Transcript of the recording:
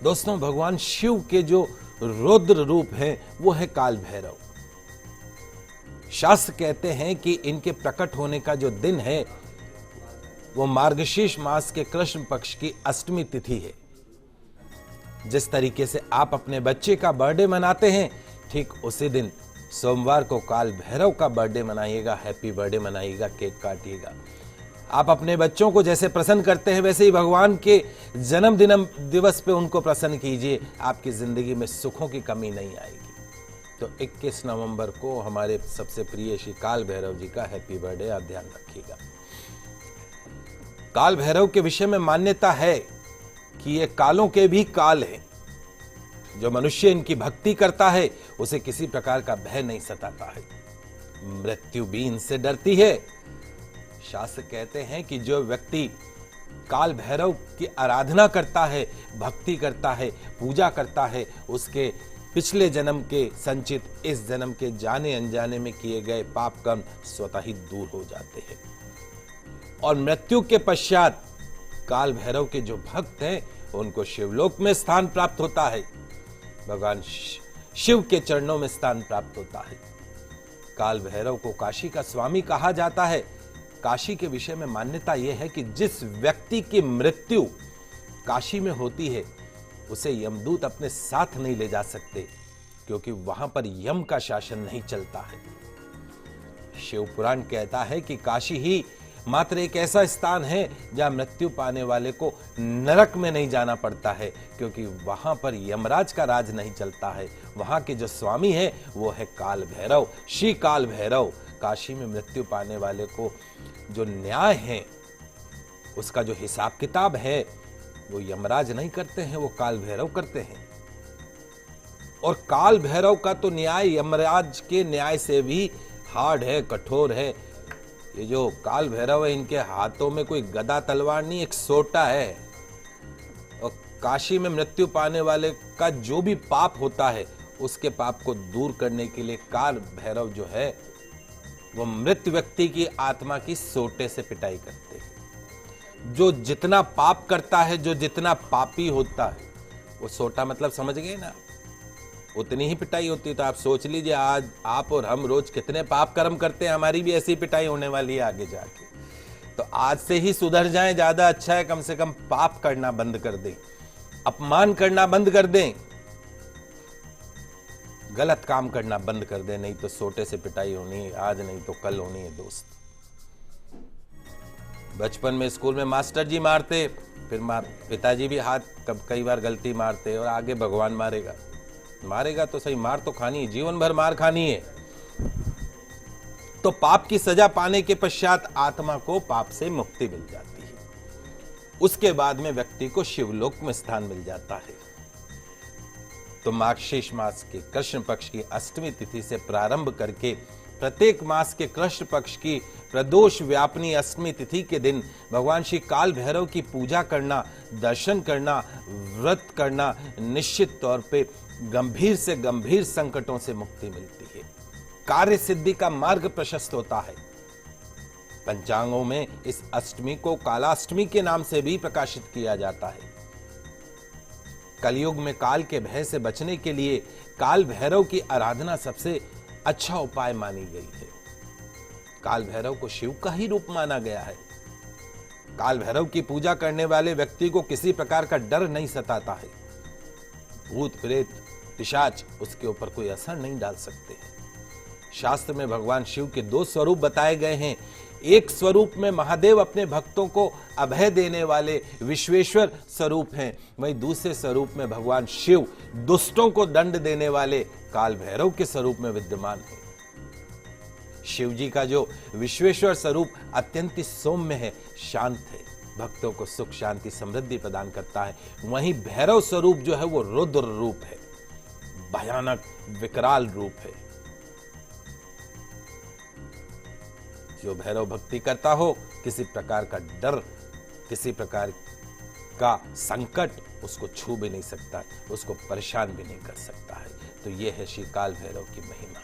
दोस्तों, भगवान शिव के जो रुद्र रूप हैं वो है काल भैरव। शास्त्र कहते हैं कि इनके प्रकट होने का जो दिन है वो मार्गशीर्ष मास के कृष्ण पक्ष की अष्टमी तिथि है। जिस तरीके से आप अपने बच्चे का बर्थडे मनाते हैं, ठीक उसी दिन सोमवार को काल भैरव का बर्थडे मनाइएगा, हैप्पी बर्थडे मनाइएगा, केक काटिएगा। आप अपने बच्चों को जैसे प्रसन्न करते हैं वैसे ही भगवान के जन्म दिवस पे उनको प्रसन्न कीजिए, आपकी जिंदगी में सुखों की कमी नहीं आएगी। तो 21 नवंबर को हमारे सबसे प्रिय श्री काल भैरव जी का हैप्पी बर्थडे आप ध्यान रखिएगा। काल भैरव के विषय में मान्यता है कि ये कालों के भी काल हैं। जो मनुष्य इनकी भक्ति करता है उसे किसी प्रकार का भय नहीं सताता है, मृत्यु भी इनसे डरती है। शास्त्र कहते हैं कि जो व्यक्ति काल भैरव की आराधना करता है, भक्ति करता है, पूजा करता है, उसके पिछले जन्म के संचित इस जन्म के जाने अनजाने में किए गए पाप कर्म स्वतः ही दूर हो जाते हैं और मृत्यु के पश्चात काल भैरव के जो भक्त हैं उनको शिवलोक में स्थान प्राप्त होता है, भगवान शिव के चरणों में स्थान प्राप्त होता है। काल भैरव को काशी का स्वामी कहा जाता है। काशी के विषय में मान्यता यह है कि जिस व्यक्ति की मृत्यु काशी में होती है उसे यमदूत अपने साथ नहीं ले जा सकते, क्योंकि वहां पर यम का शासन नहीं चलता है। शिव पुराण कहता है कि काशी ही मात्र एक ऐसा स्थान है जहां मृत्यु पाने वाले को नरक में नहीं जाना पड़ता है, क्योंकि वहां पर यमराज का राज नहीं चलता है। वहां के जो स्वामी है वो है काल भैरव, श्री काल भैरव। काशी में मृत्यु पाने वाले को जो न्याय है, उसका जो हिसाब किताब है, वो यमराज नहीं करते हैं, वो काल भैरव करते हैं। और काल भैरव का तो न्याय यमराज के न्याय से भी हार्ड है, कठोर है। ये जो काल भैरव है, इनके हाथों में कोई गदा तलवार नहीं, एक सोटा है। और काशी में मृत्यु पाने वाले का जो भी पाप होता है उसके पाप को दूर करने के लिए काल भैरव जो है वो मृत व्यक्ति की आत्मा की सोटे से पिटाई करते हैं। जो जितना पाप करता है, जो जितना पापी होता है, वो सोटा मतलब समझ गए ना, उतनी ही पिटाई होती है। तो आप सोच लीजिए आज आप और हम रोज कितने पाप कर्म करते हैं, हमारी भी ऐसी पिटाई होने वाली है आगे जाके। तो आज से ही सुधर जाएं, ज्यादा अच्छा है। कम से कम पाप करना बंद कर दें, अपमान करना बंद कर दें, गलत काम करना बंद कर दें, नहीं तो सोटे से पिटाई होनी है, आज नहीं तो कल होनी है दोस्त। बचपन में स्कूल में मास्टर जी मारते, फिर पिताजी भी हाथ कई बार गलती मारते, और आगे भगवान मारेगा तो सही, मार तो खानी है, जीवन भर मार खानी है। तो पाप की सजा पाने के पश्चात आत्मा को पाप से मुक्ति मिल जाती है। उसके बाद में व्यक्ति को शिवलोक में स्थान मिल जाता है। तो मार्गशीर्ष मास के कृष्ण पक्ष की अष्टमी तिथि से प्रारंभ करके प्रत्येक मास के कृष्ण पक्ष की प्रदोष व्यापनी अष्टमी तिथि के दिन भगवान श्री काल भैरव की पूजा करना, दर्शन करना, व्रत करना, निश्चित तौर पे गंभीर से गंभीर संकटों से मुक्ति मिलती है। कार्य सिद्धि का मार्ग प्रशस्त होता है। पंचांगों में इस अष्टमी को कालाष्टमी के नाम से भी प्रकाशित किया जाता है। कलयुग में काल के भय से बचने के लिए काल भैरव की आराधना सबसे अच्छा उपाय मानी गई है। काल भैरव को शिव का ही रूप माना गया है। काल भैरव की पूजा करने वाले व्यक्ति को किसी प्रकार का डर नहीं सताता है। भूत प्रेत पिशाच उसके ऊपर कोई असर नहीं डाल सकते हैं। शास्त्र में भगवान शिव के दो स्वरूप बताए गए हैं। एक स्वरूप में महादेव अपने भक्तों को अभय देने वाले विश्वेश्वर स्वरूप हैं, वहीं दूसरे स्वरूप में भगवान शिव दुष्टों को दंड देने वाले काल भैरव के स्वरूप में विद्यमान है। शिव जी का जो विश्वेश्वर स्वरूप अत्यंत सौम्य है, शांत है, भक्तों को सुख शांति समृद्धि प्रदान करता है। वहीं भैरव स्वरूप जो है वो रुद्र रूप है, भयानक विकराल रूप है। जो भैरव भक्ति करता हो, किसी प्रकार का डर, किसी प्रकार का संकट उसको छू भी नहीं सकता, उसको परेशान भी नहीं कर सकता है। तो यह है श्री काल भैरव की महिमा।